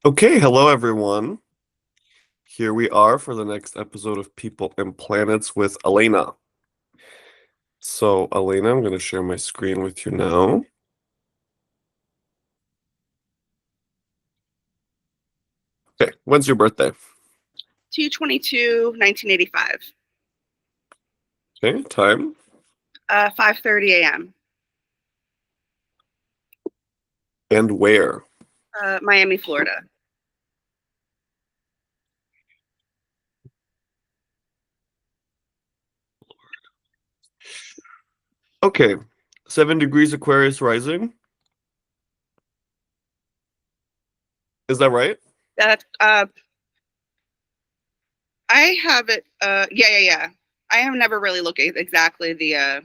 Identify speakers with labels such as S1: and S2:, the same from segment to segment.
S1: Okay, hello everyone. Here we are for the next episode of People and Planets with Alaina. So, Alaina, I'm going to share my screen with you now. Okay, when's your birthday?
S2: 2/22, 1985.
S1: Okay, time
S2: 5:30 a.m.
S1: and where?
S2: Miami, Florida.
S1: Okay, 7 degrees Aquarius rising. Is that right?
S2: That I have it. Yeah. I have never really looked at exactly the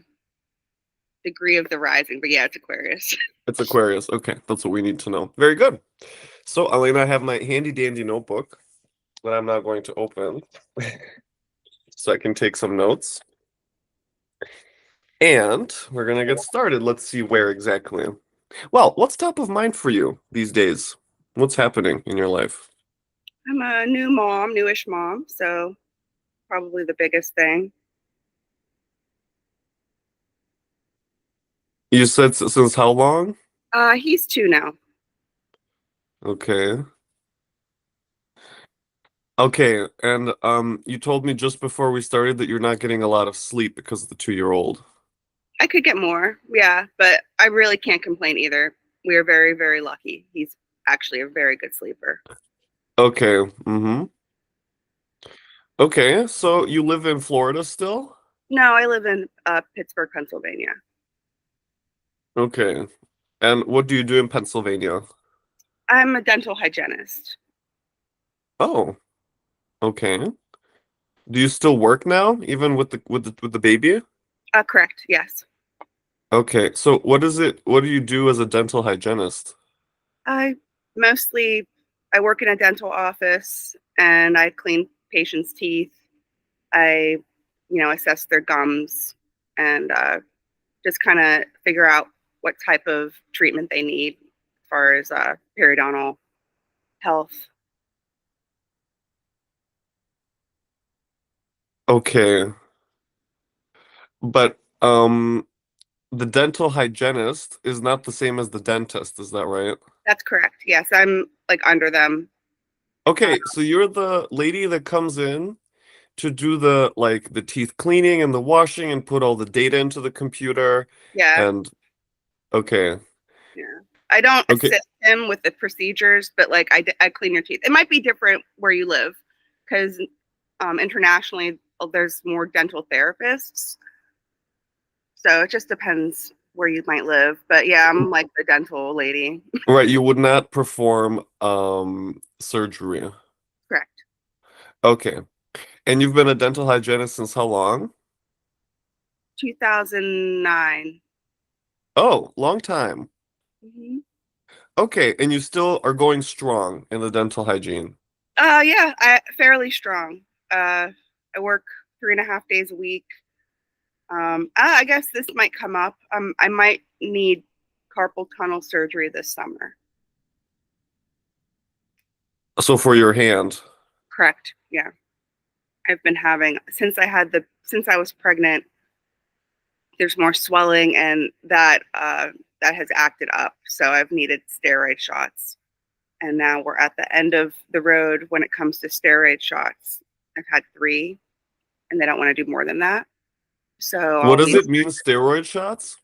S2: degree of the rising, but yeah, it's Aquarius.
S1: It's Aquarius. Okay, that's what we need to know. Very good. So, Alaina, I have my handy dandy notebook that I'm now going to open so I can take some notes. And we're going to get started. Let's see where exactly. Well, what's top of mind for you these days? What's happening in your life?
S2: I'm a new mom, newish mom, so probably the biggest thing.
S1: You said since how long?
S2: He's 2 now.
S1: Okay. Okay, and you told me just before we started that you're not getting a lot of sleep because of the 2-year-old.
S2: I could get more, yeah, but I really can't complain either. We are very, very lucky. He's actually a very good sleeper.
S1: Okay. Okay, so you live in Florida still?
S2: No, I live in Pittsburgh, Pennsylvania.
S1: Okay. And what do you do in Pennsylvania?
S2: I'm a dental hygienist.
S1: Oh, okay. Do you still work now, even with the baby?
S2: Correct, yes.
S1: Okay, so what do you do as a dental hygienist?
S2: I mostly I work in a dental office and I clean patients' teeth. I, assess their gums and just kind of figure out what type of treatment they need as far as periodontal health.
S1: Okay. But the dental hygienist is not the same as the dentist, is that right?
S2: That's correct. Yes, I'm like under them.
S1: Okay, so you're the lady that comes in to do the teeth cleaning and the washing and put all the data into the computer
S2: Yeah,
S1: and okay.
S2: yeah. I don't
S1: Okay.
S2: assist him with the procedures, but like I clean your teeth. It might be different where you live because internationally there's more dental therapists. So it just depends where you might live. But yeah, I'm like the dental lady.
S1: Right, you would not perform surgery.
S2: Correct.
S1: Okay. And you've been a dental hygienist since how long?
S2: 2009.
S1: Oh, long time.
S2: Mm-hmm.
S1: Okay, and you still are going strong in the dental hygiene.
S2: Yeah, fairly strong. I work 3.5 days a week. I guess this might come up. I might need carpal tunnel surgery this summer.
S1: So for your hand.
S2: Correct. Yeah, I've been having since I was pregnant. There's more swelling, and that has acted up. So I've needed steroid shots, and now we're at the end of the road when it comes to steroid shots. I've had 3, and they don't want to do more than that. So
S1: What
S2: I'll
S1: does
S2: be.
S1: it mean, steroid shots?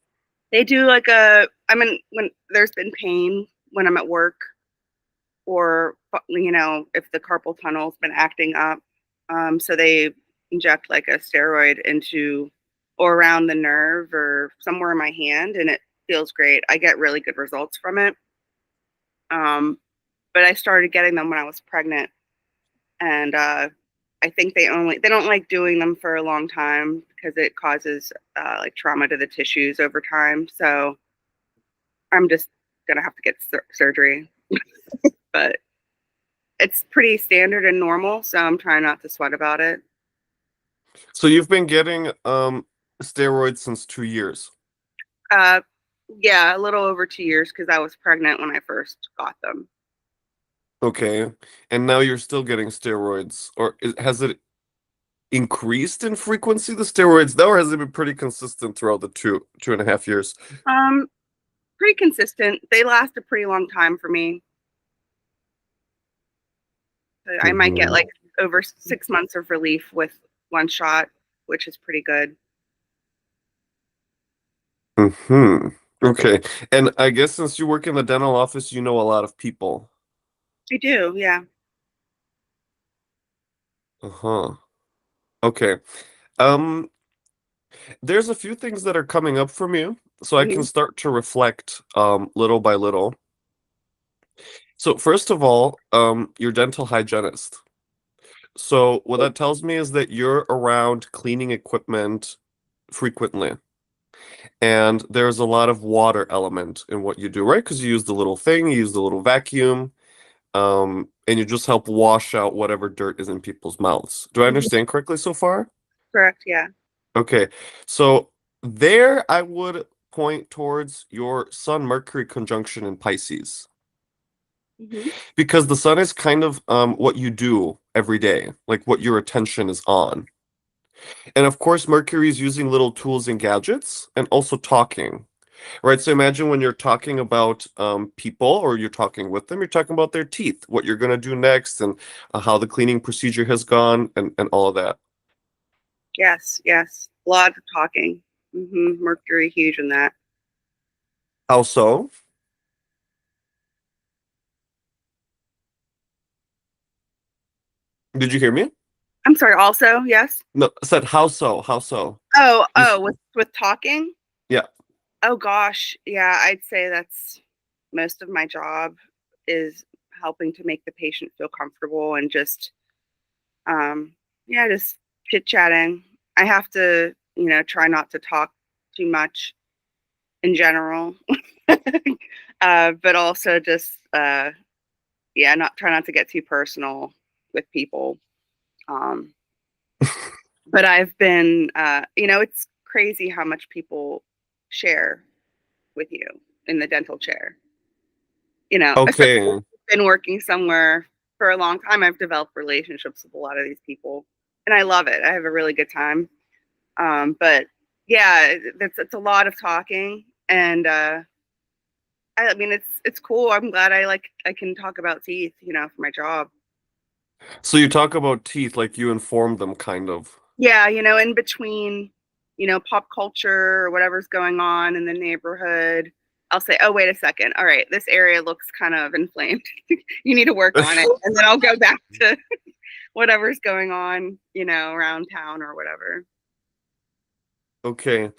S2: They do like a. I mean, when there's been pain when I'm at work, or if the carpal tunnel's been acting up, so they inject like a steroid into or around the nerve or somewhere in my hand, and it feels great. I get really good results from it. Um, but I started getting them when I was pregnant, and I think they don't like doing them for a long time because it causes like trauma to the tissues over time. So I'm just gonna have to get surgery, but it's pretty standard and normal. So I'm trying not to sweat about it.
S1: So you've been getting steroids since 2 years.
S2: Uh, yeah, a little over 2 years because I was pregnant when I first got them.
S1: Okay. And now you're still getting steroids, or has it increased in frequency, the steroids, though, or has it been pretty consistent throughout the 2.5 years?
S2: Um, Pretty consistent. They last a pretty long time for me. I might get
S1: Hmm.
S2: like over 6 months of relief with one shot, which is pretty good.
S1: Hmm. Okay. And I guess since you work in the dental office, you know a lot of people.
S2: I do, yeah.
S1: Uh-huh. Okay. Um, there's a few things that are coming up for me, so I can
S2: Hmm.
S1: start to reflect little by little. So first of all, your dental hygienist. So what that tells me is that you're around cleaning equipment frequently. And there's a lot of water element in what you do, right? Because you use the little thing, you use the little vacuum, and you just help wash out whatever dirt is in people's mouths. Do I
S2: Hmm.
S1: understand correctly so far?
S2: Correct, yeah.
S1: Okay. So there I would point towards your Sun Mercury conjunction in Pisces.
S2: Hmm.
S1: Because the sun is kind of what you do every day, like what your attention is on. And of course, Mercury is using little tools and gadgets and also talking, right? So imagine when you're talking about people or you're talking with them, you're talking about their teeth, what you're going to do next, and how the cleaning procedure has gone, and all of that.
S2: Yes, yes. A lot of talking. Mercury huge in that.
S1: How so? Did you hear me?
S2: I'm sorry, also, yes.
S1: No, I said how so? How so?
S2: Oh,
S1: You,
S2: with talking?
S1: yeah.
S2: Oh gosh, yeah, I'd say that's most of my job is helping to make the patient feel comfortable and just um yeah, just chit-chatting. I have to, try not to talk too much in general. But also just yeah, not try not to get too personal with people. Um but I've been it's crazy how much people share with you in the dental chair. Especially if
S1: Okay.
S2: you've been working somewhere for a long time. I've developed relationships with a lot of these people, and I love it. I have a really good time. But yeah, it's a lot of talking, and I mean it's cool. I'm glad I can talk about teeth, for my job.
S1: So you talk about teeth like you inform them, kind of.
S2: Yeah, in between, pop culture or whatever's going on in the neighborhood. I'll say, oh, wait a second. All right, this area looks kind of inflamed. You need to work on it. And then I'll go back to whatever's going on, around town or whatever.
S1: Okay.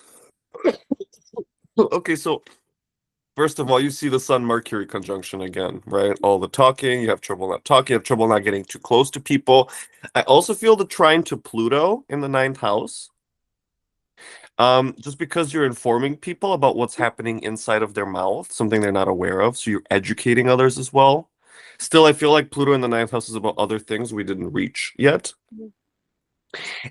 S1: Okay, so first of all, you see the Sun Mercury conjunction again, right? All the talking, you have trouble not talking, you have trouble not getting too close to people. I also feel the trine to Pluto in the ninth house. Just because you're informing people about what's happening inside of their mouth, something they're not aware of, so you're educating others as well. Still, I feel like Pluto in the ninth house is about other things we didn't reach yet.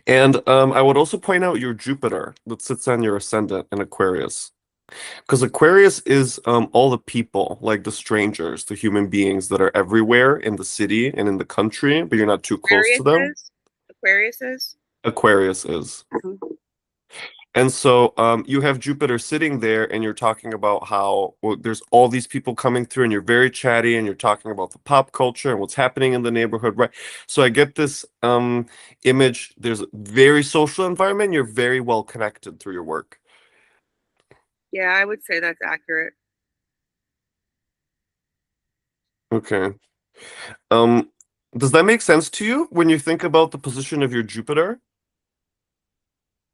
S1: And I would also point out your Jupiter that sits on your ascendant in Aquarius. Because Aquarius is all the people, like the strangers, the human beings that are everywhere in the city and in the country, but you're not too close to
S2: Aquarius
S1: them.
S2: is. Aquarius is.
S1: Aquarius is.
S2: Mhm.
S1: And so you have Jupiter sitting there, and you're talking about how well, there's all these people coming through, and you're very chatty, and you're talking about the pop culture and what's happening in the neighborhood, right? So I get this image. There's a very social environment. You're very well connected through your work.
S2: Yeah, I would say that's accurate.
S1: Okay. Um, does that make sense to you when you think about the position of your Jupiter?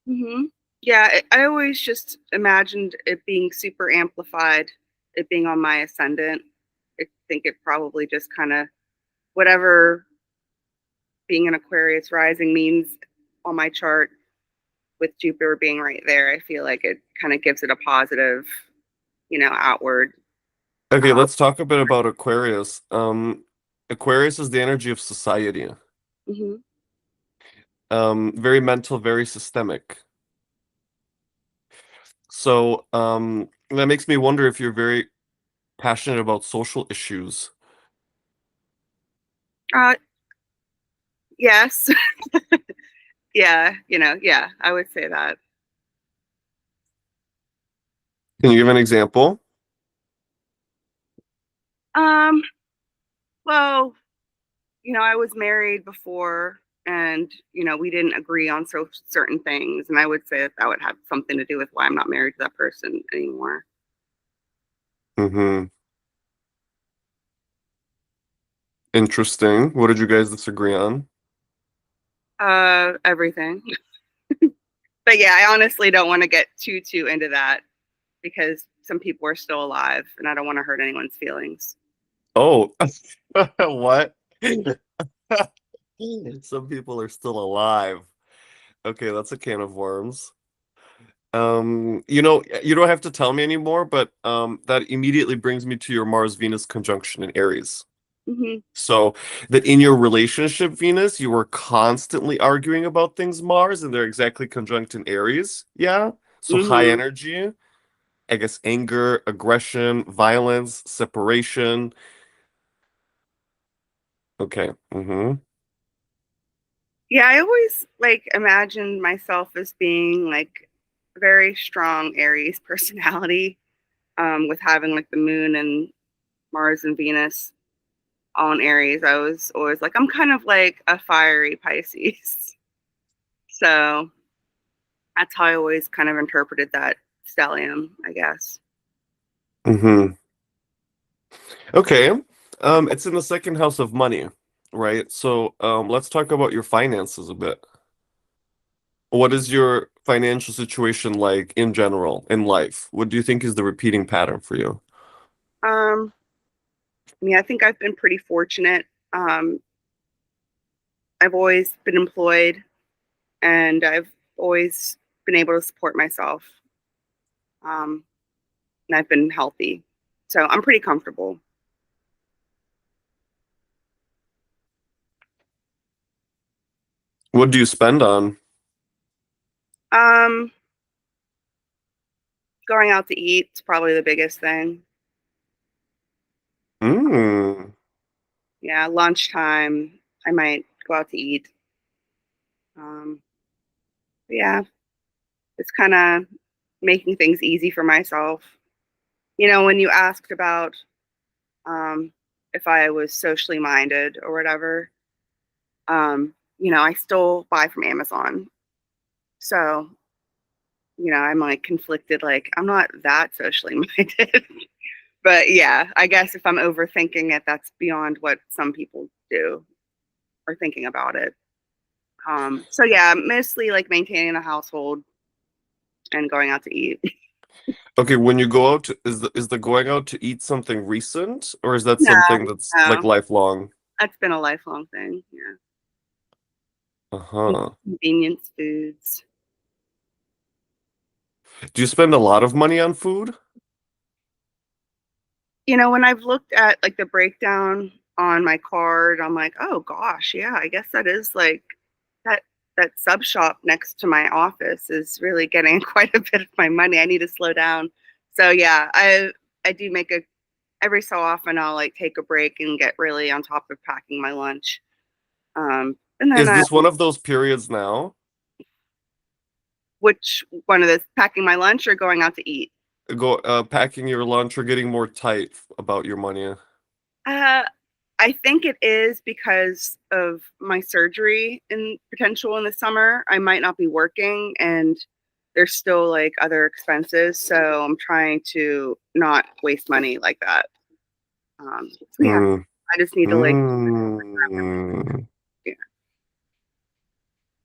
S2: hmm Yeah, I always just imagined it being super amplified, it being on my ascendant. I think it probably just kind of whatever being an Aquarius rising means on my chart with Jupiter being right there. I feel like it kind of gives it a positive, outward.
S1: Okay,
S2: Um,
S1: let's talk a bit about Aquarius. Aquarius is the energy of society.
S2: mhm.
S1: Very mental, very systemic. So, that makes me wonder if you're very passionate about social issues.
S2: Uh, yes. Yeah, yeah, I would say that.
S1: Can you give an example?
S2: Um, well, I was married before and, we didn't agree on certain things. And I would say that that would have something to do with why I'm not married to that person anymore.
S1: Mm-hmm. Interesting. What did you guys disagree on?
S2: Everything. But yeah, I honestly don't want to get too into that because some people are still alive and I don't want to hurt anyone's feelings.
S1: Oh, what? Some people are still alive. Okay, that's a can of worms. You don't have to tell me anymore, but that immediately brings me to your Mars-Venus conjunction in Aries.
S2: Hmm.
S1: So that in your relationship, Venus, you were constantly arguing about things Mars, and they're exactly conjunct in Aries. Yeah. So high
S2: Hmm.
S1: energy, I guess anger, aggression, violence, separation. Okay. Mm-hmm.
S2: Yeah, I always like imagined myself as being like a very strong Aries personality, with having like the moon and Mars and Venus all in Aries. I was always like, I'm kind of like a fiery Pisces. So that's how I always kind of interpreted that stellium, I guess.
S1: Mm-hmm. Okay. It's in the second house of money, right? So, let's talk about your finances a bit. What is your financial situation like in general in life? What do you think is the repeating pattern for you?
S2: Um, I mean, I think I've been pretty fortunate. Um, I've always been employed and I've always been able to support myself. Um, and I've been healthy. So I'm pretty comfortable.
S1: What do you spend on?
S2: Um, Going out to eat is probably the biggest thing.
S1: Mm.
S2: Yeah, lunchtime, I might go out to eat. Um, but yeah, it's kind of making things easy for myself. When you asked about um, if I was socially minded or whatever, I still buy from Amazon. So, I'm like conflicted, like, I'm not that socially minded. But yeah, I guess if I'm overthinking it, that's beyond what some people do or thinking about it. So yeah, mostly like maintaining a household and going out to eat.
S1: Okay, when you go out, is the going out to eat something recent, or is that
S2: No,
S1: something that's like
S2: no,
S1: lifelong?
S2: that's been a lifelong thing. Yeah,
S1: Uh-huh.
S2: convenience foods.
S1: Do you spend a lot of money on food?
S2: When I've looked at like the breakdown on my card, I'm like, oh gosh, yeah, I guess that is like that that sub shop next to my office is really getting quite a bit of my money. I need to slow down. So yeah, I do make a every so often I'll like take a break and get really on top of packing my lunch. And then
S1: Is this one of those periods now?
S2: which one of this packing my lunch or going out to eat?
S1: Packing your lunch or getting more tight about your money?
S2: Uh, I think it is because of my surgery and potential in the summer. I might not be working and there's still like other expenses. So I'm trying to not waste money like that. So yeah,
S1: Mm.
S2: I just need to like,
S1: Mm.
S2: yeah.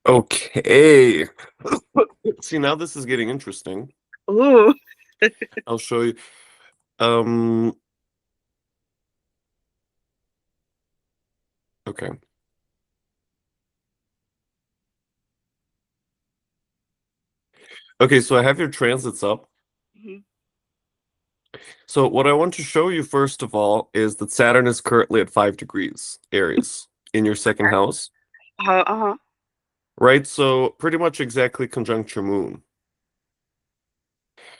S1: Okay. See, now this is getting interesting.
S2: Ooh.
S1: I'll show you. Um, okay. Okay, so I have your transits up.
S2: Mhm.
S1: So what I want to show you first of all is that Saturn is currently at 5 degrees Aries in your second house,
S2: Uh-huh.
S1: right? So pretty much exactly conjunct your moon,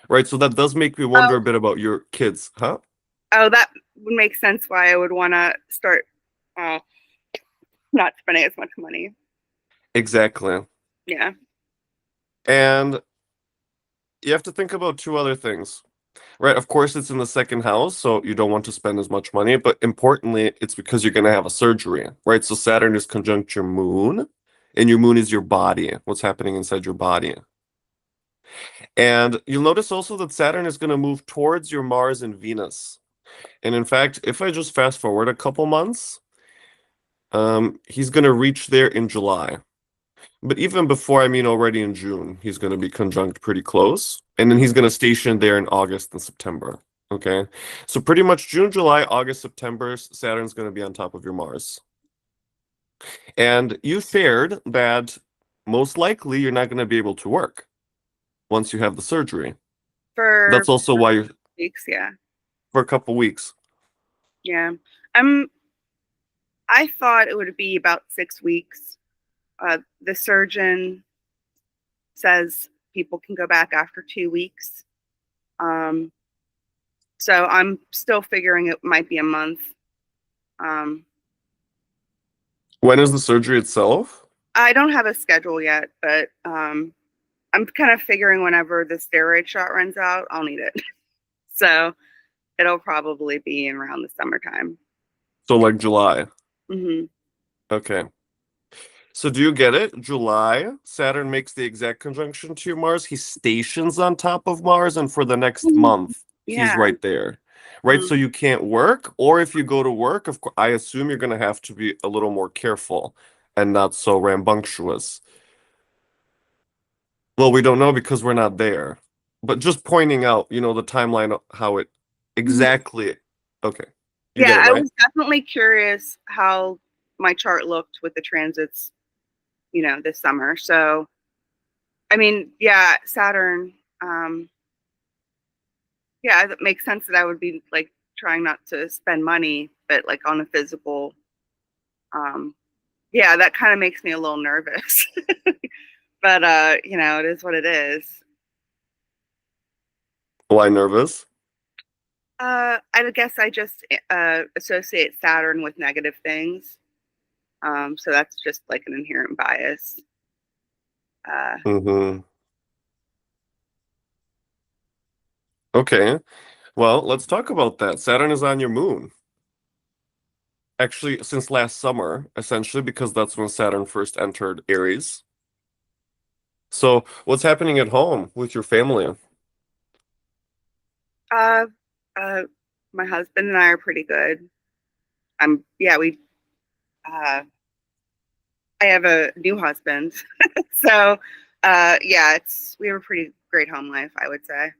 S1: right? So that does make me wonder
S2: Oh,
S1: a bit about your kids, huh?
S2: oh, that would make sense why I would want to start uh, not spending as much money.
S1: Exactly.
S2: Yeah.
S1: And you have to think about two other things. Right, of course it's in the second house, so you don't want to spend as much money, but importantly, it's because you're going to have a surgery, right? So Saturn is conjunct your moon, and your moon is your body, what's happening inside your body. And you'll notice also that Saturn is going to move towards your Mars and Venus. And in fact, if I just fast forward a couple months, he's going to reach there in July. But even before, I mean, already in June, he's going to be conjunct pretty close. And then he's going to station there in August and September. Okay. So pretty much June, July, August, September, Saturn's going to be on top of your Mars. And you shared that most likely you're not going to be able to work once you have the surgery.
S2: For
S1: That's also why you're
S2: weeks, yeah.
S1: for a couple weeks.
S2: Yeah. I'm I thought it would be about 6 weeks. The surgeon says people can go back after 2 weeks. Um, so I'm still figuring it might be a month. Um,
S1: When is the surgery itself?
S2: I don't have a schedule yet, but I'm kind of figuring whenever the steroid shot runs out, I'll need it. So it'll probably be in around the summertime.
S1: So like July.
S2: Hmm.
S1: Okay. So do you get it? July, Saturn makes the exact conjunction to Mars. He stations on top of Mars, and for the next month, he's
S2: Yeah.
S1: right there. Right?
S2: Mm.
S1: So you can't work, or if you go to work, of course, I assume you're going to have to be a little more careful and not so rambunctious. Well, we don't know because we're not there. But just pointing out, the timeline, how it exactly. Okay. You get
S2: Yeah,
S1: it,
S2: I
S1: right?
S2: was definitely curious how my chart looked with the transits, this summer. So, I mean, yeah, Saturn, um, yeah, it makes sense that I would be like trying not to spend money, but like on a physical, um, yeah, that kind of makes me a little nervous. But it is what it is.
S1: Why nervous?
S2: I guess I just associate Saturn with negative things. So that's just like an inherent bias. Uh,
S1: Mm-hmm. Okay. Well, let's talk about that. Saturn is on your moon. Actually, since last summer, essentially, because that's when Saturn first entered Aries. So, what's happening at home with your family?
S2: uh, uh, my husband and I are pretty good. Yeah, uh, I have a new husband. So, yeah, we have a pretty great home life, I would say.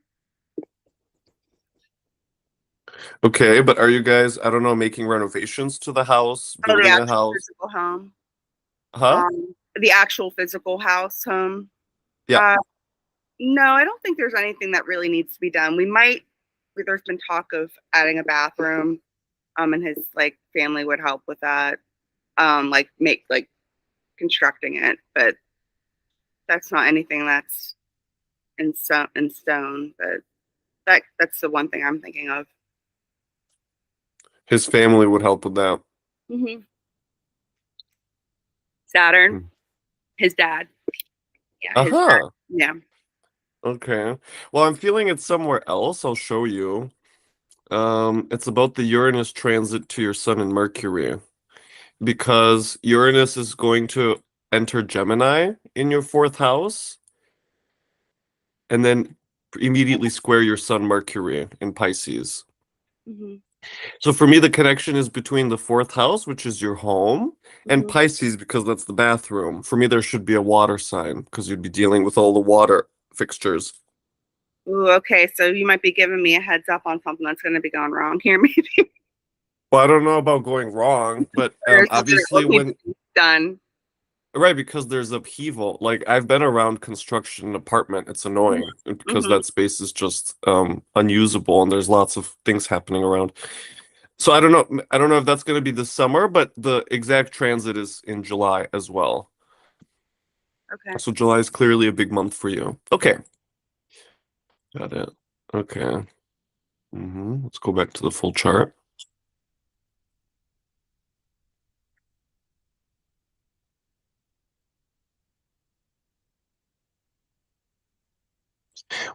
S1: Okay, but are you guys, I don't know, making renovations to the house,
S2: Oh, the
S1: building a
S2: actual
S1: house?
S2: physical home.
S1: Huh?
S2: The actual physical house home.
S1: Yeah.
S2: Uh, no, I don't think there's anything that really needs to be done. There's been talk of adding a bathroom, and his like family would help with that. Like constructing it, but that's not anything that's in stone. But that's the one thing I'm thinking of.
S1: His family would help with that.
S2: Hmm. Saturn,
S1: Hmm.
S2: his dad. Yeah, his dad.
S1: Uh-huh.
S2: Yeah.
S1: Okay. Well, I'm feeling it somewhere else. I'll show you. It's about the Uranus transit to your Sun and Mercury, because Uranus is going to enter Gemini in your fourth house and then immediately square your Sun Mercury in Pisces.
S2: Hmm.
S1: So for me, the connection is between the fourth house, which is your home, and
S2: Hmm.
S1: Pisces because that's the bathroom. For me, there should be a water sign because you'd be dealing with all the water fixtures.
S2: Ooh, okay. So you might be giving me a heads up on something that's going to be going wrong here, maybe.
S1: Well, I don't know about going wrong, but
S2: There's something
S1: obviously
S2: that needs
S1: when
S2: to be done.
S1: right, because there's upheaval. Like I've been around construction apartment, it's annoying because
S2: Hmm.
S1: that space is just unusable and there's lots of things happening around. So I don't know if that's going to be this summer, but the exact transit is in July as well.
S2: Okay.
S1: So July is clearly a big month for you. Okay. Got it. Okay. Let's go back to the full chart.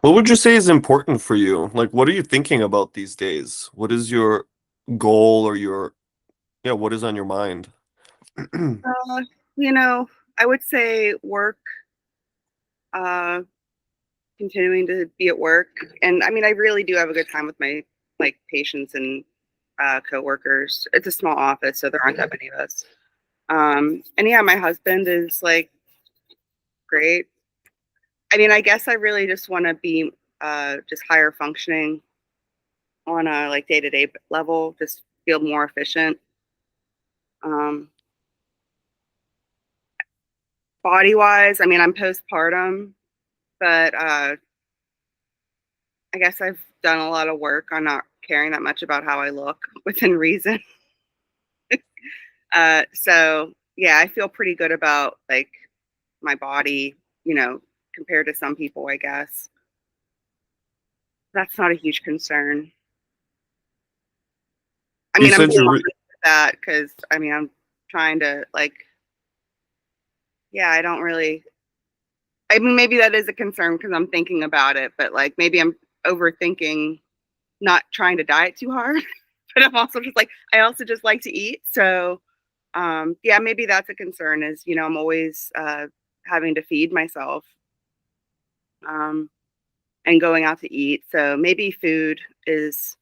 S1: What would you say is important for you? Like, what are you thinking about these days? What is your goal or your, yeah, what is on your mind?
S2: Uh, you know, I would say work, uh, continuing to be at work. And I mean, I really do have a good time with my like patients and coworkers. It's a small office, so there aren't that many of us. And yeah, my husband is like great. I mean, I guess I really just want to be just higher functioning on a like day to day level, just feel more efficient. Um, Body wise, I mean, I'm postpartum, but I guess I've done a lot of work on not caring that much about how I look within reason. So yeah, I feel pretty good about like my body, you know, compared to some people, I guess. That's not a huge concern. I
S1: You
S2: mean, I'm
S1: said
S2: being
S1: you're
S2: honest with that because I mean, I'm trying to like, yeah, I don't really. I mean, maybe that is a concern because I'm thinking about it, but like maybe I'm overthinking not trying to diet too hard. But I'm also just like, I also just like to eat. So, yeah, maybe that's a concern is, you know, I'm always having to feed myself um, and going out to eat. So maybe food is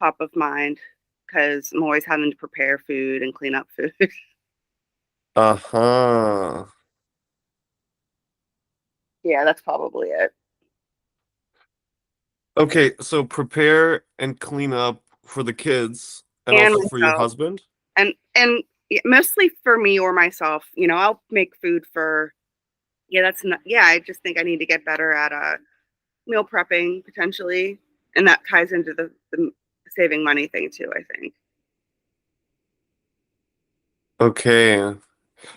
S2: top of mind because I'm always having to prepare food and clean up food.
S1: uh-huh.
S2: Yeah, that's probably it.
S1: Okay, so prepare and clean up for the kids and
S2: And
S1: also for your
S2: myself.
S1: husband.
S2: And mostly for me or myself, you know, I'll make food for, yeah, that's not, yeah, I just think I need to get better at meal prepping potentially. And that ties into the saving money thing too, I think.
S1: Okay.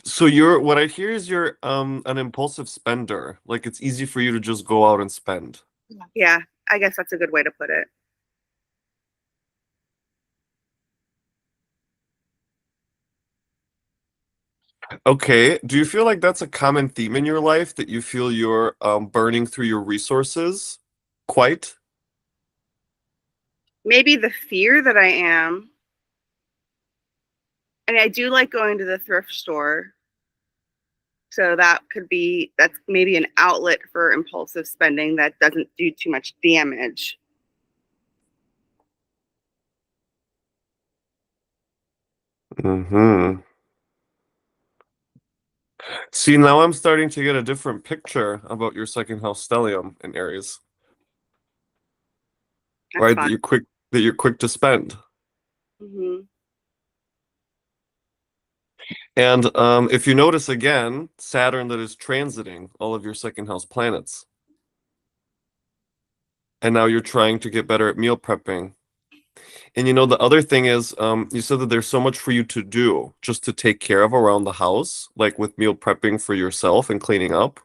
S1: So you're what I hear is you're an impulsive spender. Like it's easy for you to just go out and spend.
S2: Yeah, I guess that's a good way to put it.
S1: Okay. Do you feel like that's a common theme in your life that you feel you're burning through your resources quite?
S2: Maybe the fear that I am, and I do like going to the thrift store. So that could be, that's maybe an outlet for impulsive spending that doesn't do too much damage.
S1: Mm-hmm. See, now I'm starting to get a different picture about your second house stellium in Aries,
S2: That's
S1: right?
S2: fun.
S1: That you're quick to spend.
S2: Hmm.
S1: And if you notice again, Saturn that is transiting all of your second house planets. And now you're trying to get better at meal prepping. And you know, the other thing is, you said that there's so much for you to do just to take care of around the house, like with meal prepping for yourself and cleaning up.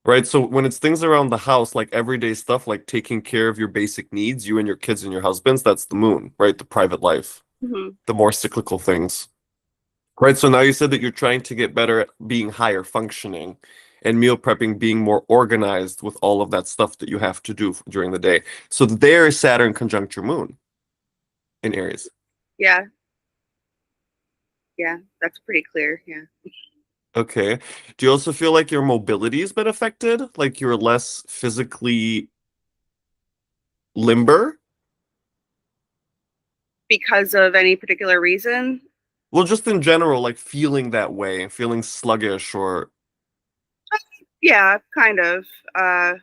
S1: Right. So when it's things around the house, like everyday stuff, like taking care of your basic needs, you and your kids and your husbands, that's the moon, right? The private life,
S2: Hmm.
S1: the more cyclical things. Right. So now you said that you're trying to get better at being higher functioning and meal prepping being more organized with all of that stuff that you have to do during the day. So there is Saturn conjunct your moon in Aries.
S2: Yeah, yeah, that's pretty clear. Yeah.
S1: Okay. Do you also feel like your mobility has been affected? Like you're less physically limber?
S2: Because of any particular reason.
S1: Well, just in general, like feeling that way, feeling sluggish or
S2: Yeah, kind of. Uh,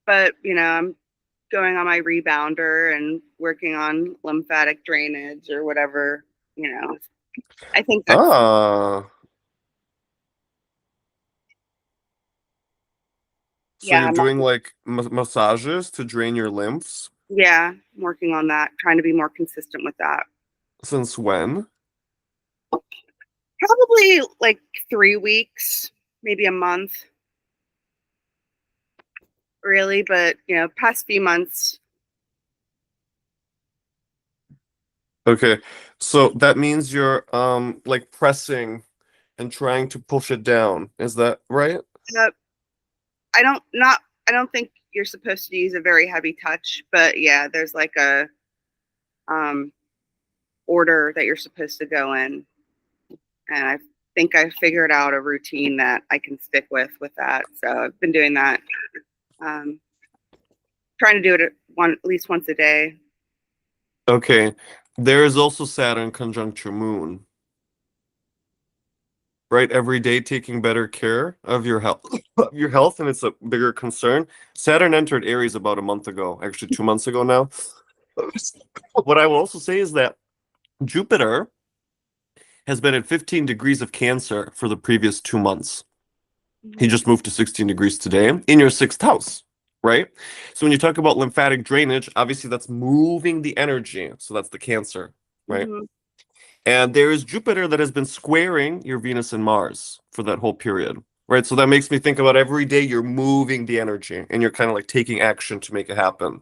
S2: but you know, I'm going on my rebounder and working on lymphatic drainage or whatever, you know. I think that's,
S1: ah. So
S2: yeah,
S1: you're doing like massages to drain your lymphs?
S2: yeah, I'm working on that, trying to be more consistent with that.
S1: Since when?
S2: Probably like 3 weeks, maybe a month, really. But you know, past few months,
S1: Okay. So that means you're like pressing and trying to push it down. Is that right?
S2: Uh, I don't think you're supposed to use a very heavy touch, but yeah, there's like a um order that you're supposed to go in, and I think I figured out a routine that I can stick with that. So I've been doing that. Um, trying to do it at least once a day.
S1: Okay. There is also Saturn conjunct your moon, right? Every day taking better care of your health, of your health, and it's a bigger concern. Saturn entered Aries about a month ago, actually 2 months ago now. What I will also say is that Jupiter has been at 15 degrees of Cancer for the previous 2 months. He
S2: Mm-hmm.
S1: just moved to 16 degrees today in your sixth house, right? So when you talk about lymphatic drainage, obviously that's moving the energy. So that's the Cancer, right?
S2: Mm-hmm.
S1: And there is Jupiter that has been squaring your Venus and Mars for that whole period, right? So that makes me think about every day you're moving the energy and you're kind of like taking action to make it happen.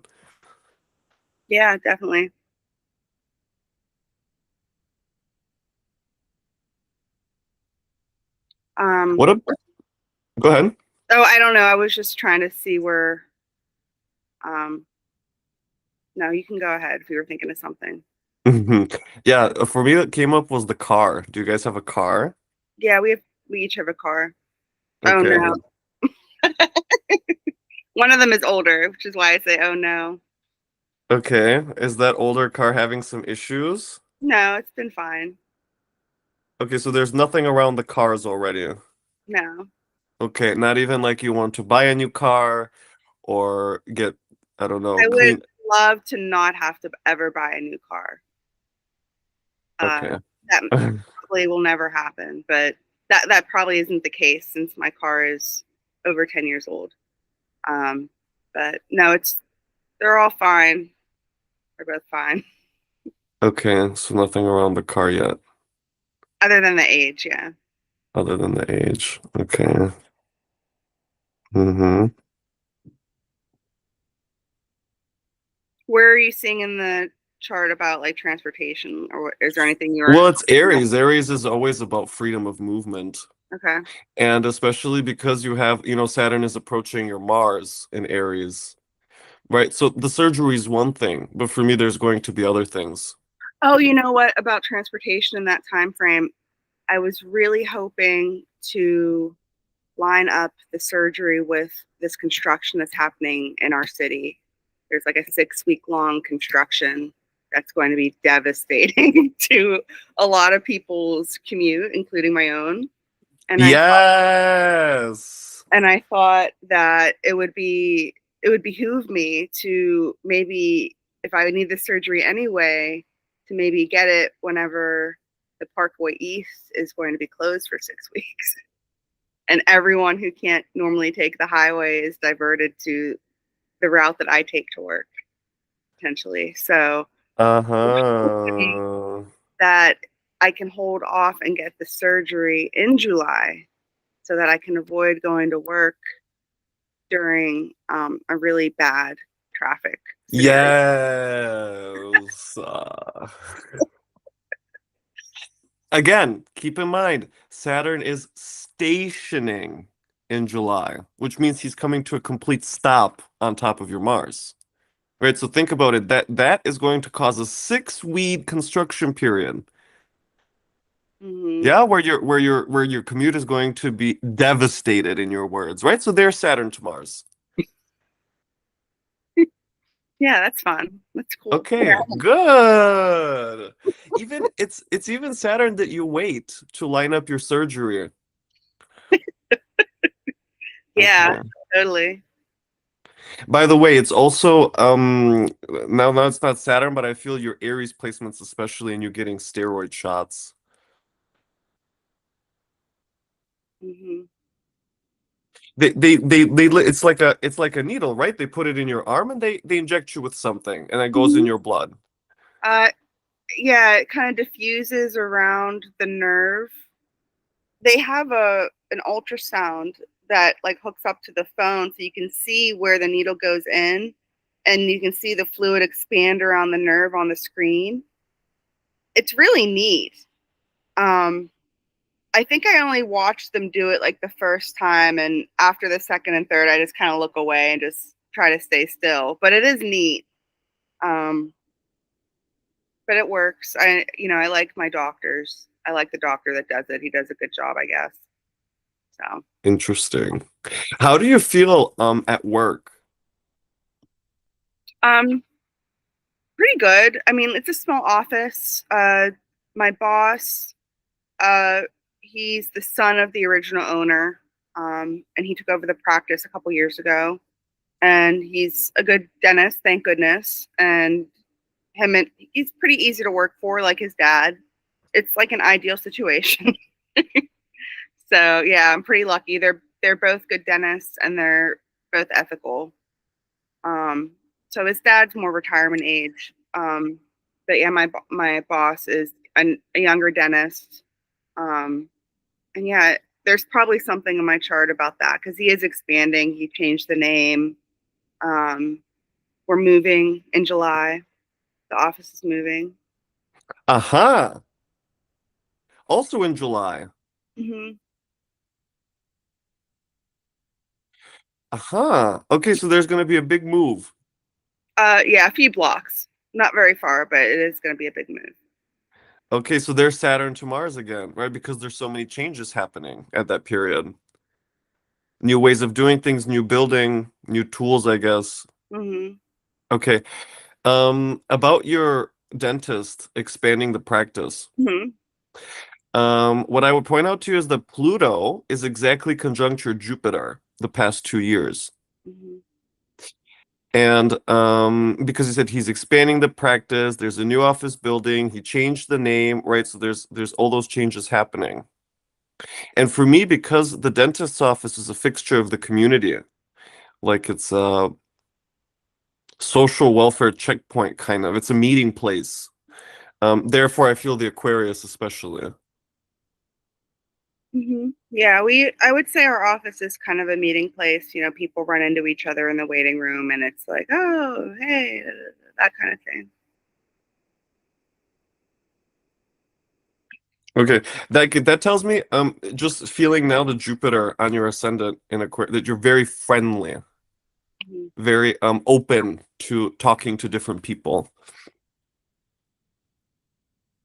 S2: Yeah, definitely. Um,
S1: What a Go ahead.
S2: oh, I don't know. I was just trying to see where. Um, no, you can go ahead if you were thinking of something.
S1: Yeah, for me, what came up was the car. Do you guys have a car?
S2: Yeah, we each have a car. Oh
S1: Okay.
S2: no, one of them is older, which is why I say, oh no.
S1: Okay. Is that older car having some issues?
S2: No, it's been fine.
S1: Okay, so there's nothing around the cars already.
S2: No,
S1: Okay, not even like you want to buy a new car or get, I don't know,
S2: I would
S1: clean.
S2: love to not have to ever buy a new car.
S1: Okay.
S2: That probably will never happen, but that probably isn't the case since my car is over 10 years old. Um, but no, they're all fine. They're both fine,
S1: Okay, so nothing around the car yet,
S2: other than the age. Yeah.
S1: other than the age. Okay. Mm-hmm.
S2: Where are you seeing in the chart about like transportation, or is there anything you're
S1: Well, it's Aries. Aries is always about freedom of movement.
S2: okay?
S1: And especially because you have, Saturn is approaching your Mars in Aries, right? So the surgery is one thing, but for me, there's going to be other things.
S2: Oh, you know what about transportation in that time frame? I was really hoping to line up the surgery with this construction that's happening in our city. There's like a 6 week long construction that's going to be devastating to a lot of people's commute, including my own. And
S1: Yes.
S2: I thought that it would behoove me to maybe, if I need the surgery anyway, to maybe get it whenever the Parkway East is going to be closed for 6 weeks. And everyone who can't normally take the highway is diverted to the route that I take to work, potentially. So
S1: Uh-huh.
S2: that I can hold off and get the surgery in July so that I can avoid going to work during a really bad traffic scenario.
S1: Yes. Again, keep in mind, Saturn is stationing in July, which means he's coming to a complete stop on top of your Mars. Right, so think about it. That is going to cause a 6 week construction period.
S2: Mm-hmm.
S1: Yeah, where your commute is going to be devastated in your words, right? So there's Saturn to Mars.
S2: Yeah, that's fun. That's cool.
S1: Okay, good. Even it's even Saturn that you wait to line up your surgery.
S2: Yeah,
S1: Okay.
S2: totally.
S1: By the way, it's also now it's not Saturn, but I feel your Aries placements, especially in you getting steroid shots.
S2: Mm-hmm.
S1: It's like a needle, right? They put it in your arm and they inject you with something and it goes in
S2: Mm-hmm.
S1: your blood.
S2: Uh, yeah, it kind of diffuses around the nerve. They have an ultrasound that like hooks up to the phone, so you can see where the needle goes in, and you can see the fluid expand around the nerve on the screen. It's really neat. Um, I think I only watched them do it like the first time, and after the second and third, I just kind of look away and just try to stay still. But it is neat. Um, but it works. I like my doctors. I like the doctor that does it. He does a good job, I guess. So,
S1: Interesting. How do you feel at work?
S2: um, pretty good. I mean, it's a small office. My boss, uh, he's the son of the original owner, and he took over the practice a couple years ago. And he's a good dentist, thank goodness. And he's pretty easy to work for, like his dad. It's like an ideal situation. So yeah, I'm pretty lucky. They're both good dentists and they're both ethical. Um, so his dad's more retirement age. But yeah, my boss is a younger dentist. Um, and yeah, there's probably something in my chart about that because he is expanding. He changed the name. Um, we're moving in July. The office is moving.
S1: Aha. Also in July.
S2: Hmm.
S1: Aha. Okay, so there's going to be a big move.
S2: Yeah, a few blocks, not very far, but it is going to be a big move.
S1: Okay, so there's Saturn to Mars again, right? Because there's so many changes happening at that period. New ways of doing things, new building, new tools, I guess.
S2: Hmm.
S1: Okay. About your dentist expanding the practice.
S2: Hmm.
S1: What I would point out to you is that Pluto is exactly conjunct your Jupiter the past 2 years.
S2: Hmm.
S1: And because he said he's expanding the practice, there's a new office building, he changed the name, right? So there's all those changes happening. And for me, because the dentist's office is a fixture of the community, like it's a social welfare checkpoint kind of, it's a meeting place. Therefore, I feel the Aquarius especially.
S2: Hmm. Yeah, I would say our office is kind of a meeting place. You know, people run into each other in the waiting room, and it's like, oh, hey, that kind of thing.
S1: Okay, that tells me just feeling now the Jupiter on your ascendant in Aquarius that you're very friendly,
S2: Hmm.
S1: very open to talking to different people.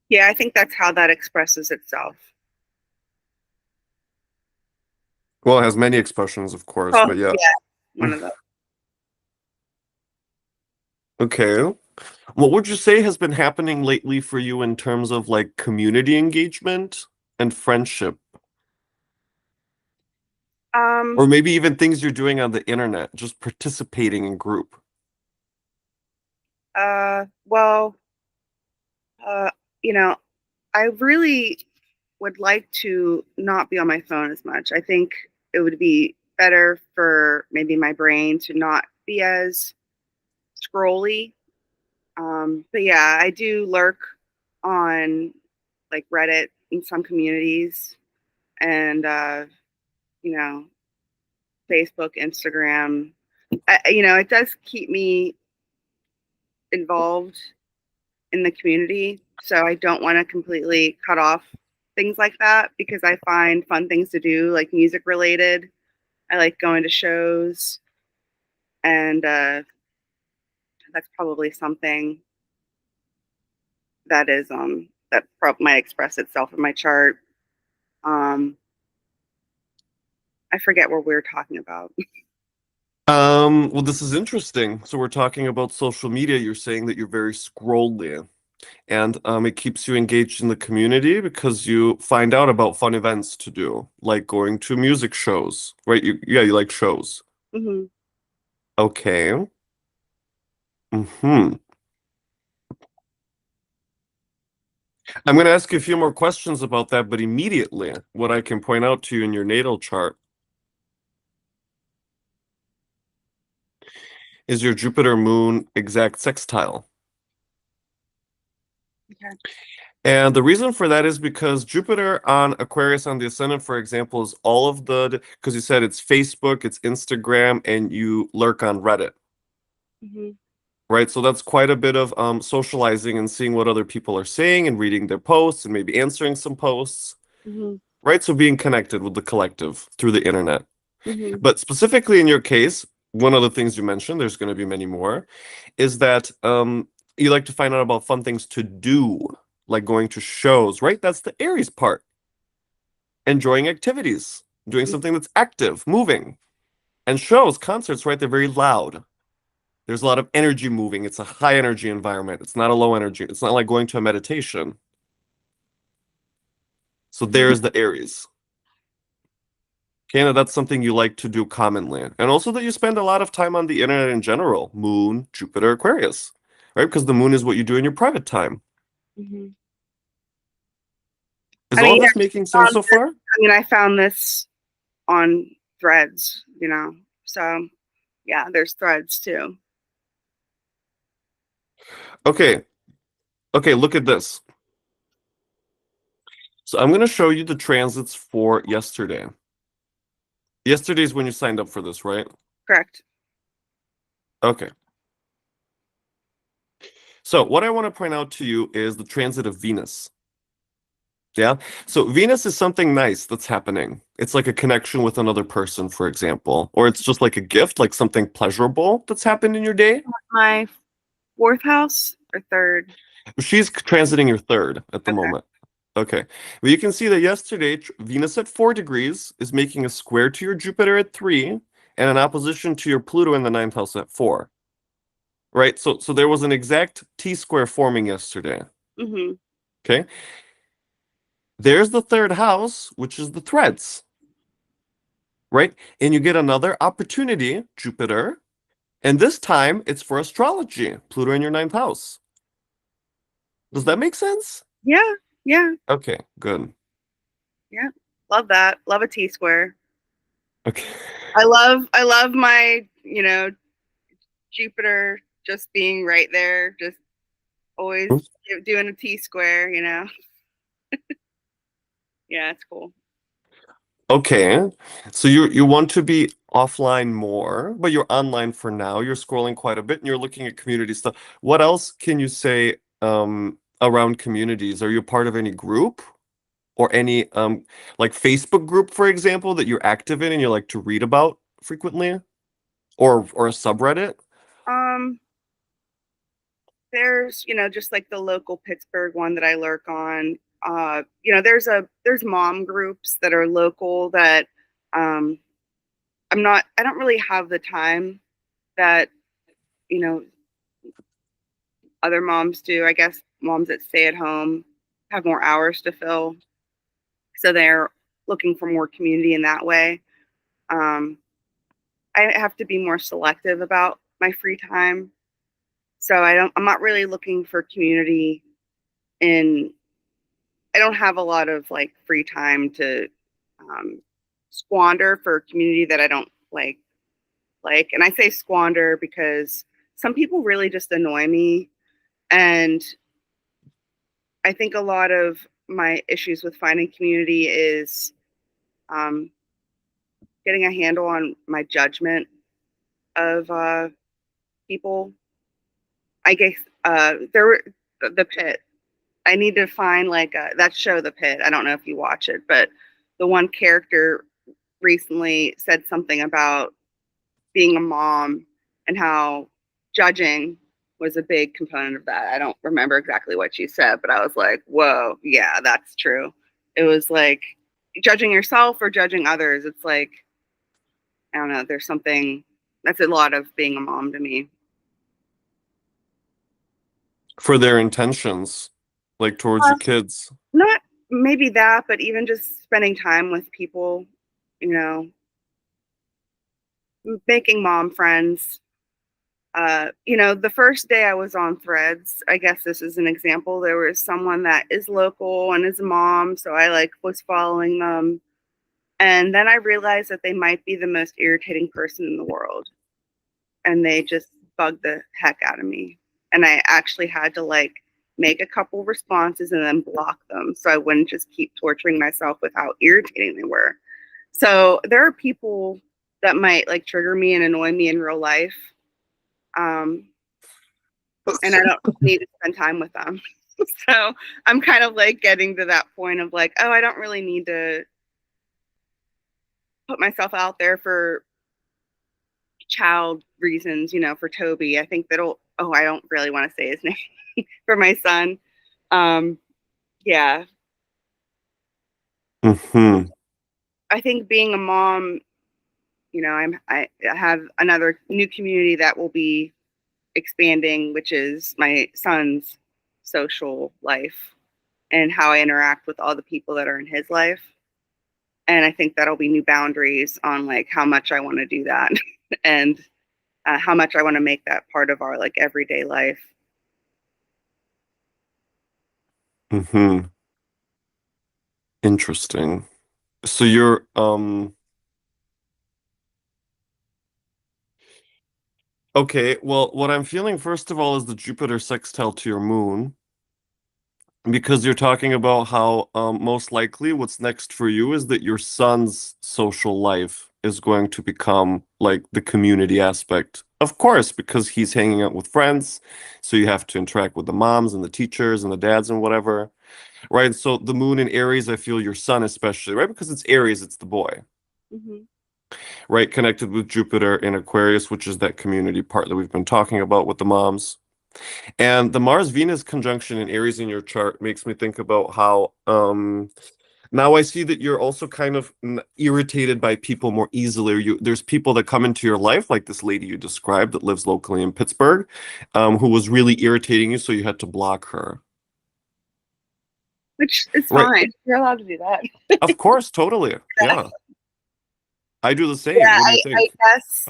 S2: Yeah, I think that's how that expresses itself.
S1: Well, it has many expressions, of course,
S2: Oh,
S1: but yeah.
S2: yeah, one of those.
S1: Okay. What would you say has been happening lately for you in terms of like community engagement and friendship?
S2: Um,
S1: Or maybe even things you're doing on the internet, just participating in group.
S2: well, uh, you know, I really would like to not be on my phone as much. I think it would be better for maybe my brain to not be as scrolly. But yeah, I do lurk on like Reddit in some communities and you know, Facebook, Instagram. It does keep me involved in the community. So I don't want to completely cut off things like that because I find fun things to do, like music related. I like going to shows, and that's probably something that probably might express itself in my chart. Um, I forget what we were talking about.
S1: Well, this is interesting. So we're talking about social media. You're saying that you're very scrolly, and it keeps you engaged in the community because you find out about fun events to do, like going to music shows, right? You like shows.
S2: Hmm.
S1: Okay. Hmm. I'm going to ask you a few more questions about that, but immediately, what I can point out to you in your natal chart is your Jupiter Moon exact sextile.
S2: Okay.
S1: And the reason for that is because Jupiter on Aquarius on the ascendant, for example, is all of because you said it's Facebook, it's Instagram, and you lurk on Reddit,
S2: Hmm.
S1: right? So that's quite a bit of socializing and seeing what other people are saying and reading their posts and maybe answering some posts.
S2: Hmm.
S1: right? So being connected with the collective through the internet.
S2: Hmm.
S1: But specifically in your case, one of the things you mentioned, there's going to be many more, is that you like to find out about fun things to do, like going to shows, right? That's the Aries part. Enjoying activities, doing something that's active, moving. And shows, concerts, right? They're very loud. There's a lot of energy moving. It's a high energy environment. It's not a low energy. It's not like going to a meditation. So there's the Aries. Okay, now that's something you like to do commonly. And also that you spend a lot of time on the internet in general. Moon, Jupiter, Aquarius, right? Because the moon is what you do in your private time.
S2: Hmm.
S1: Is
S2: I
S1: all
S2: mean,
S1: this making sense so far?
S2: I found this on threads, so yeah, there's threads too.
S1: Okay. Okay, look at this. So I'm going to show you the transits for yesterday. Yesterday is when you signed up for this, right?
S2: Correct.
S1: Okay. So what I want to point out to you is the transit of Venus. Yeah. So Venus is something nice that's happening. It's like a connection with another person, for example, or it's just like a gift, like something pleasurable that's happened in your day.
S2: My fourth house or third?
S1: She's transiting your third at the
S2: Okay.
S1: moment. Okay. Well, you can see that yesterday, Venus at 4 degrees is making a square to your Jupiter at 3 and an opposition to your Pluto in the ninth house at 4. Right? So there was an exact T square forming yesterday.
S2: Hmm.
S1: Okay. There's the third house, which is the threads. Right? And you get another opportunity, Jupiter, and this time it's for astrology, Pluto in your ninth house. Does that make sense?
S2: Yeah. Yeah.
S1: Okay, good.
S2: Yeah. Love that. Love a T square.
S1: Okay.
S2: I love my, Jupiter just being right there, just always doing a T square. Yeah, it's cool.
S1: Okay. So you want to be offline more, but you're online for now. You're scrolling quite a bit and you're looking at community stuff. What else can you say around communities? Are you part of any group or any like Facebook group, for example, that you're active in and you like to read about frequently? Or a subreddit?
S2: Um, there's, just like the local Pittsburgh one that I lurk on. There's mom groups that are local that um I don't really have the time that, you know, other moms do. I guess moms that stay at home have more hours to fill. So they're looking for more community in that way. Um, I have to be more selective about my free time. So I'm not really looking for community in, I don't have a lot of like free time to um, squander for community that I don't like. And I say squander because some people really just annoy me. And I think a lot of my issues with finding community is um, getting a handle on my judgment of people. I guess there were the pit. I need to find like that show, The Pit. I don't know if you watch it, but the one character recently said something about being a mom and how judging was a big component of that. I don't remember exactly what she said, but I was like, whoa, yeah, that's true. It was like judging yourself or judging others. It's like, I don't know, there's something that's a lot of being a mom to me.
S1: For their intentions, like towards your kids.
S2: Not maybe that, but even just spending time with people, you know, making mom friends. The first day I was on Threads, I guess this is an example. There was someone that is local and is a mom, so I like was following them. And then I realized that they might be the most irritating person in the world. And they just bugged the heck out of me. And I actually had to like make a couple responses and then block them so I wouldn't just keep torturing myself with how irritating they were. So there are people that might like trigger me and annoy me in real life. Um, and I don't need to spend time with them. So I'm kind of like getting to that point of like, oh, I don't really need to put myself out there for child reasons, for Toby. I think that'll, oh, I don't really want to say his name for my son. Um, yeah.
S1: Hmm.
S2: I think being a mom, I have another new community that will be expanding, which is my son's social life and how I interact with all the people that are in his life. And I think that'll be new boundaries on like how much I want to do that and how much I want to make that part of our like everyday life.
S1: Hmm. Interesting. So you're okay, well, what I'm feeling first of all is the Jupiter sextile to your moon. Because you're talking about how most likely what's next for you is that your son's social life is going to become like the community aspect. Of course, because he's hanging out with friends, so you have to interact with the moms and the teachers and the dads and whatever, right? So the moon in Aries, I feel your son especially, right? Because it's Aries, it's the boy,
S2: Mm-hmm.
S1: right? Connected with Jupiter in Aquarius, which is that community part that we've been talking about with the moms. And the Mars Venus conjunction in Aries in your chart makes me think about how now I see that you're also kind of irritated by people more easily. There's people that come into your life, like this lady you described that lives locally in Pittsburgh, who was really irritating you, so you had to block her.
S2: Which is
S1: Right.
S2: fine. You're allowed to do that.
S1: Of course, totally. Yeah. I do the same.
S2: Yeah,
S1: What do you
S2: I
S1: think?
S2: guess,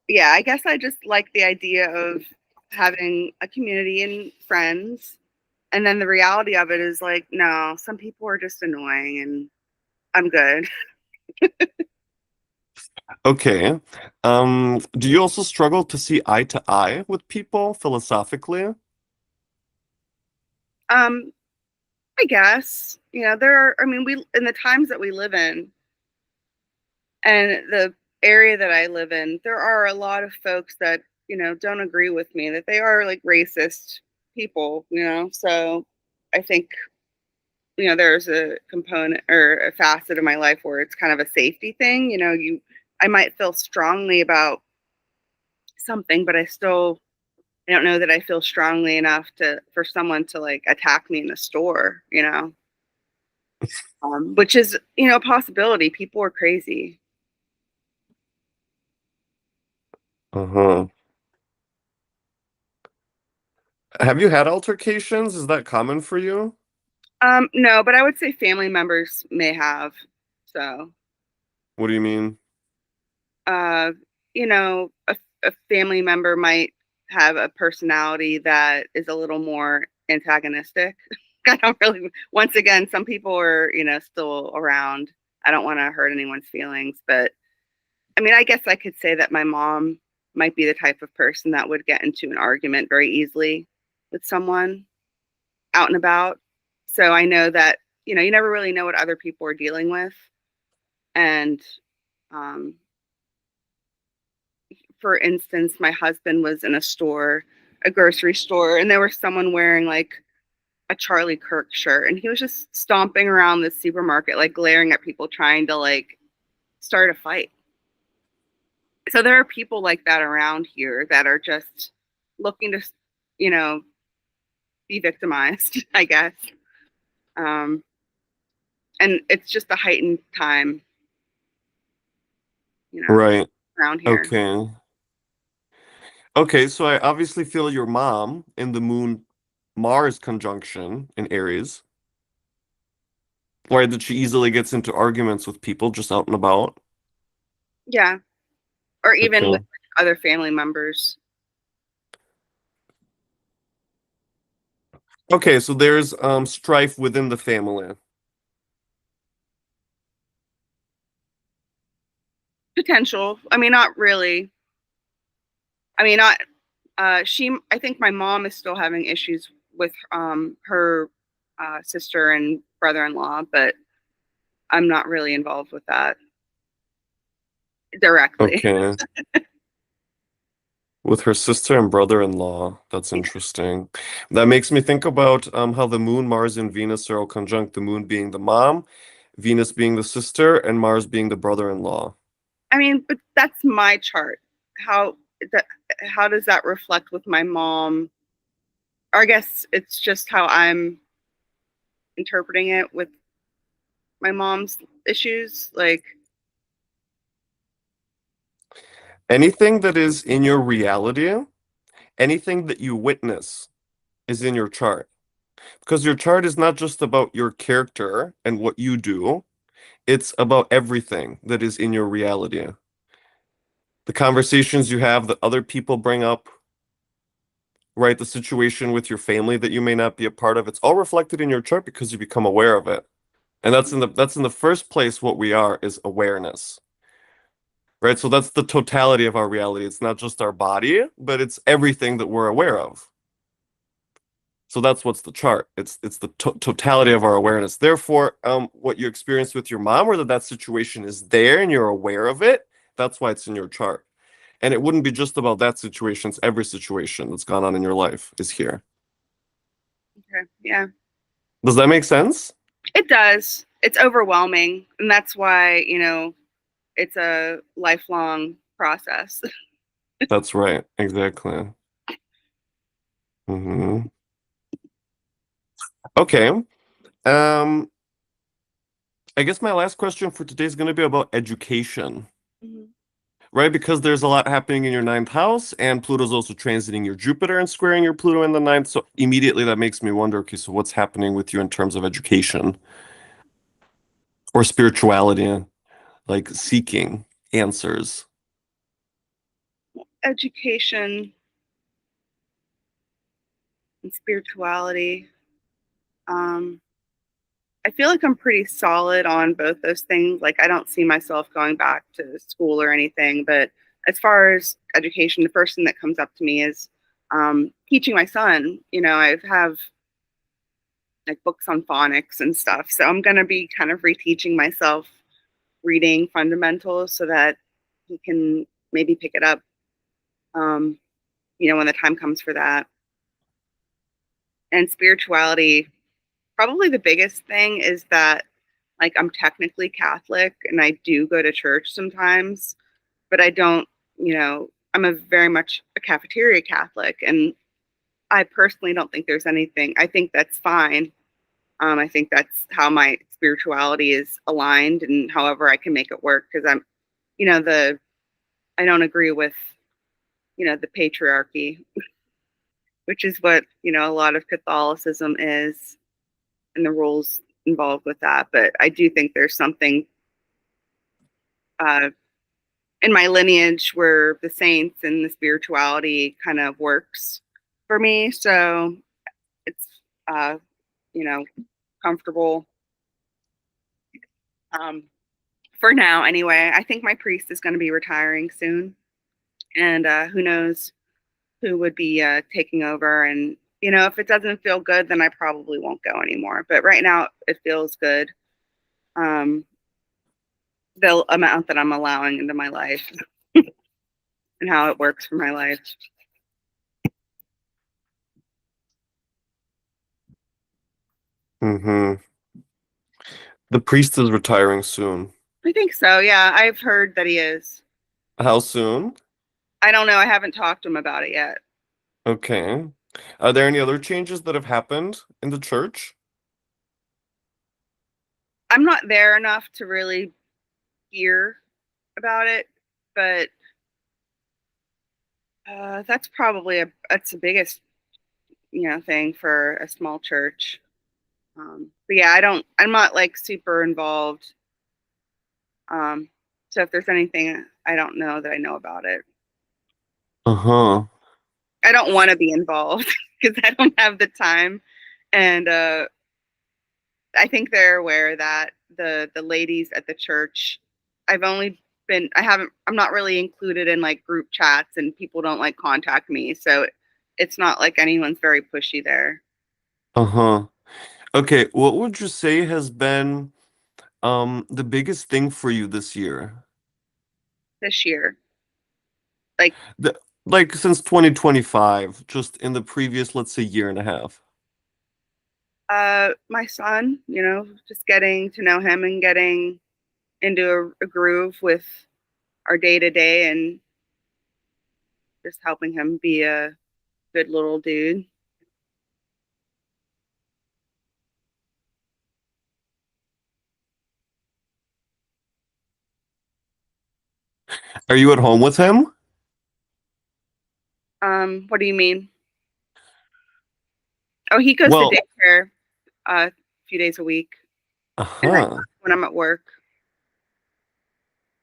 S2: yeah, I guess I just like the idea of having a community and friends. And then the reality of it is like, no, some people are just annoying and I'm good.
S1: Okay. Do you also struggle to see eye to eye with people philosophically?
S2: Um, I guess, I mean, in the times that we live in and the area that I live in, there are a lot of folks that, don't agree with me, that they are like racist people. So I think, there's a component or a facet of my life where it's kind of a safety thing. I might feel strongly about something, but I don't know that I feel strongly enough for someone to like attack me in the store. Which is, a possibility. People are crazy.
S1: Uh-huh. Have you had altercations? Is that common for you?
S2: No, but I would say family members may have. So,
S1: What do you mean?
S2: uh, a family member might have a personality that is a little more antagonistic. I don't really, once again, some people are, still around. I don't want to hurt anyone's feelings, but I mean, I guess I could say that my mom might be the type of person that would get into an argument very easily with someone out and about. So I know that, you never really know what other people are dealing with. And um, for instance, my husband was in a grocery store, and there was someone wearing like a Charlie Kirk shirt, and he was just stomping around the supermarket, like glaring at people, trying to like start a fight. So there are people like that around here that are just looking to, you know, be victimized, I guess. Um, and it's just a heightened time, you know,
S1: Right.
S2: around here.
S1: Okay. Okay, so I obviously feel your mom in the moon Mars conjunction in Aries. Why did she easily gets into arguments with people just out and about?
S2: Yeah. Or even with
S1: Okay.
S2: like, other family members.
S1: Okay, so there's strife within the family.
S2: Potential. I mean, not really. I mean, not, I think my mom is still having issues with her sister and brother-in-law, but I'm not really involved with that directly.
S1: Okay. With her sister and brother-in-law. That's interesting. That makes me think about how the moon, Mars, and Venus are all conjunct, the moon being the mom, Venus being the sister, and Mars being the brother-in-law.
S2: I mean, but that's my chart. How that how does that reflect with my mom? Or I guess it's just how I'm interpreting it with my mom's issues. Like,
S1: Anything that is in your reality, anything that you witness is in your chart. Because your chart is not just about your character and what you do, it's about everything that is in your reality. The conversations you have that other people bring up, right? The situation with your family that you may not be a part of, it's all reflected in your chart because you become aware of it. And that's in the first place what we are is awareness. Right? So that's the totality of our reality. It's not just our body, but it's everything that we're aware of. So that's what's the chart. It's the totality of our awareness. Therefore, what you experience with your mom, or that situation is there and you're aware of it, that's why it's in your chart. And it wouldn't be just about that situation. It's every situation that's gone on in your life is here.
S2: okay, yeah,
S1: Does that make sense?
S2: it does. It's overwhelming, and that's why it's a lifelong process.
S1: That's right. Exactly. Hmm. Okay. Um, I guess my last question for today is going to be about education,
S2: Mhm.
S1: right? Because there's a lot happening in your ninth house, and Pluto's also transiting your Jupiter and squaring your Pluto in the ninth. So immediately that makes me wonder, okay, so what's happening with you in terms of education or spirituality, like seeking answers?
S2: Education and spirituality. Um, I feel like I'm pretty solid on both those things. Like, I don't see myself going back to school or anything. But as far as education, the first thing that comes up to me is teaching my son. I have like books on phonics and stuff. So I'm going to be kind of reteaching myself reading fundamentals so that he can maybe pick it up, um, when the time comes for that. And spirituality, probably the biggest thing is that, like, I'm technically Catholic and I do go to church sometimes, but I don't, I'm a very much a cafeteria Catholic. And I personally don't think there's anything, I think that's fine. I think that's how my spirituality is aligned and however I can make it work because the I don't agree with the patriarchy, which is what a lot of Catholicism is and the rules involved with that. But I do think there's something uh, in my lineage where the saints and the spirituality kind of works for me. So it's uh, you know comfortable um, for now. Anyway, I think my priest is going to be retiring soon, and who knows who would be taking over. And if it doesn't feel good, then I probably won't go anymore. But right now, it feels good. Um, the amount that I'm allowing into my life and how it works for my life.
S1: Hmm. The priest is retiring soon.
S2: I think so. Yeah, I've heard that he is.
S1: How soon?
S2: I don't know. I haven't talked to him about it yet.
S1: Okay. Are there any other changes that have happened in the church?
S2: I'm not there enough to really hear about it, but that's the biggest thing for a small church. But yeah, I'm not like super involved. Um, so if there's anything I don't know that I know about it,
S1: Uh-huh.
S2: I don't want to be involved because I don't have the time. And I think they're aware that the ladies at the church, I've only I'm not really included in like group chats and people don't like contact me. So it's not like anyone's very pushy there
S1: Uh-huh. Okay, what would you say has been the biggest thing for you this year?
S2: this year. Like,
S1: The, Like since 2025, just in the previous, let's say, year and a half.
S2: My son, just getting to know him and getting into a groove with our day to day and just helping him be a good little dude.
S1: Are you at home with him?
S2: What do you mean? Oh, he goes to
S1: Well,
S2: daycare a few days a week, and I
S1: uh-huh.
S2: when I'm at work.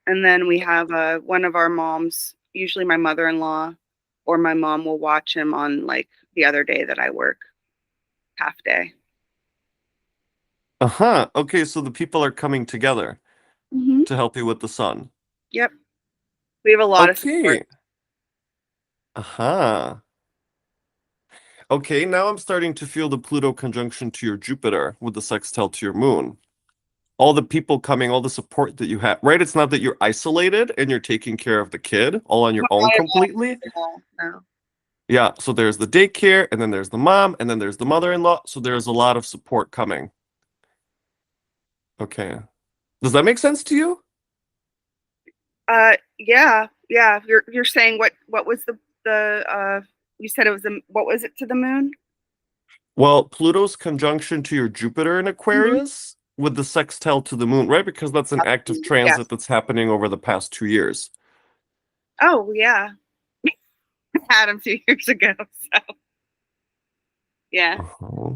S2: And then we have one of our moms, usually my mother-in-law, or my mom will watch him on like the other day that I work half day.
S1: Uh-huh. Okay, so the people are coming together
S2: Hmm.
S1: to help you with the sun.
S2: Yep, we have a lot of support.
S1: Okay. Uh-huh. Okay, now I'm starting to feel the Pluto conjunction to your Jupiter with the sextile to your moon. All the people coming, all the support that you have, right? It's not that you're isolated and you're taking care of the kid all on your
S2: Not
S1: own
S2: at
S1: completely.
S2: all. No.
S1: Yeah, so there's the daycare, and then there's the mom, and then there's the mother-in-law. So there's a lot of support coming. Okay. Does that make sense to you?
S2: Yeah, yeah. You're saying what was the you said it was what was it to the moon?
S1: Well, Pluto's conjunction to your Jupiter in
S2: Hmm.
S1: Aquarius with the sextile to the moon, right? Because that's an active transit
S2: Yes.
S1: that's happening over the past 2 years.
S2: Oh yeah, I had him 2 years ago. So yeah.
S1: Uh-huh.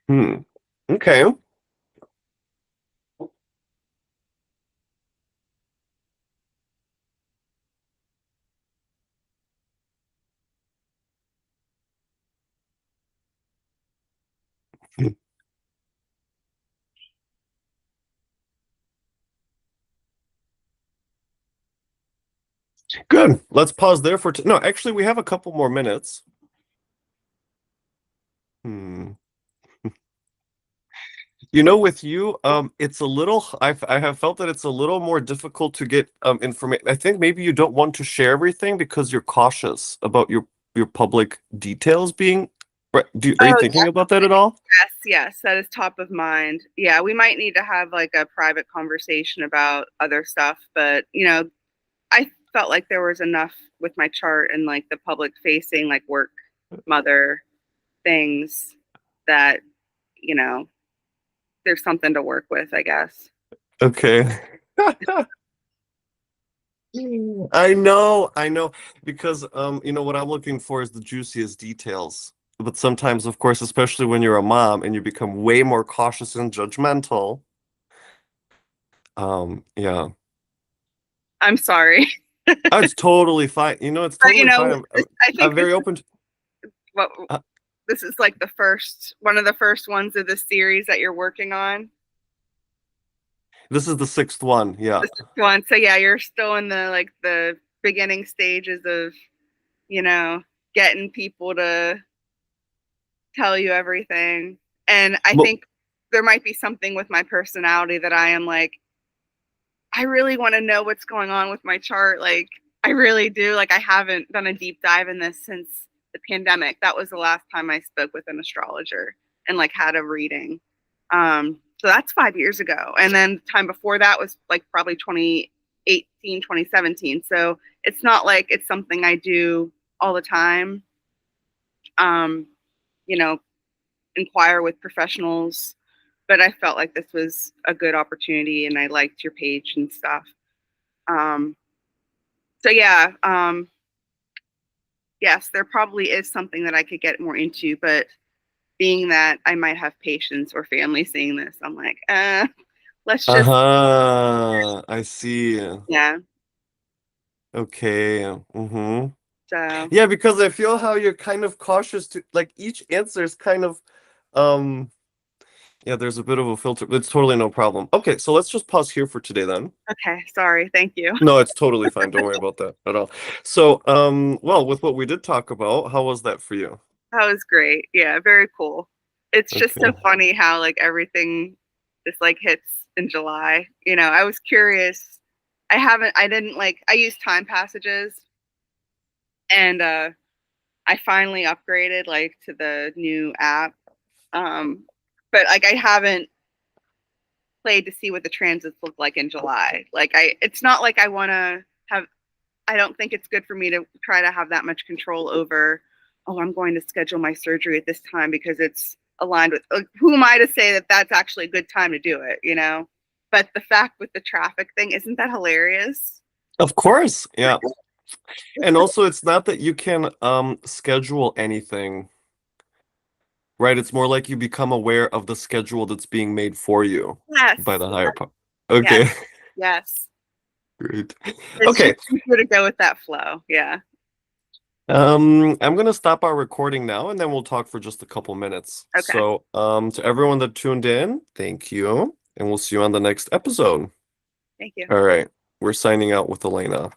S1: Hmm. Okay. Good. Let's pause there for no, actually we have a couple more minutes. Hmm. With you, it's a little, I have felt that it's a little more difficult to get information. I think maybe you don't want to share everything because you're cautious about your public details being, right? Are you
S2: Oh
S1: thinking about that at all?
S2: yes, yes, that is top of mind. Yeah, we might need to have like a private conversation about other stuff, but I felt like there was enough with my chart and like the public facing like work mother things that, you know, there's something to work with, I guess.
S1: Okay. I know, because what I'm looking for is the juiciest details. But sometimes, of course, especially when you're a mom and you become way more cautious and judgmental, yeah.
S2: I'm sorry.
S1: Oh, it's totally fine. It's
S2: But
S1: totally fine.
S2: I
S1: I'm
S2: think this
S1: very
S2: is
S1: open to,
S2: what
S1: uh,
S2: this is like the first one of the first ones of the series that you're working on.
S1: this is the sixth one. Yeah.
S2: The sixth one. So yeah, you're still in the beginning stages of, you know, getting people to tell you everything. And I
S1: Well,
S2: think there might be something with my personality that I am like, I really want to know what's going on with my chart. Like, I really do. Like, I haven't done a deep dive in this since the pandemic. That was the last time I spoke with an astrologer and like had a reading. So that's 5 years ago. And then the time before that was like probably 2018, 2017. So it's not like it's something I do all the time. Um, you know, inquire with professionals, but I felt like this was a good opportunity and I liked your page and stuff. Um, so yeah, yes, there probably is something that I could get more into, but being that I might have patients or family seeing this, I'm like, let's just,
S1: uh-huh. I see.
S2: yeah.
S1: Okay. Mm-hmm.
S2: So
S1: Yeah, because I feel how you're kind of cautious to like each answer is kind of um yeah, there's a bit of a filter. It's totally no problem. Okay, so let's just pause here for today then.
S2: okay, sorry, thank you.
S1: No, it's totally fine. Don't worry about that at all. So, well, with what we did talk about, how was that for you?
S2: That was great. Yeah, very cool. It's just so
S1: Okay.
S2: funny how like everything just like hits in July. I was curious. I use time passages, and I finally upgraded like to the new app. But like I haven't played to see what the transits look like in July. It's not like I want to have. I don't think it's good for me to try to have that much control over. Oh, I'm going to schedule my surgery at this time because it's aligned with. Who am I to say that that's actually a good time to do it? But the fact with the traffic thing, isn't that hilarious?
S1: Of course, yeah. And also, it's not that you can schedule anything, right? It's more like you become aware of the schedule that's being made for you
S2: Yes,
S1: by the higher power.
S2: yes,
S1: Okay,
S2: yes.
S1: great.
S2: It's
S1: Okay,
S2: just easier to go with that flow. Yeah.
S1: I'm gonna stop our recording now, and then we'll talk for just a couple minutes.
S2: Okay.
S1: So, to everyone that tuned in, thank you, and we'll see you on the next episode.
S2: Thank you.
S1: All right, we're signing out with Alaina.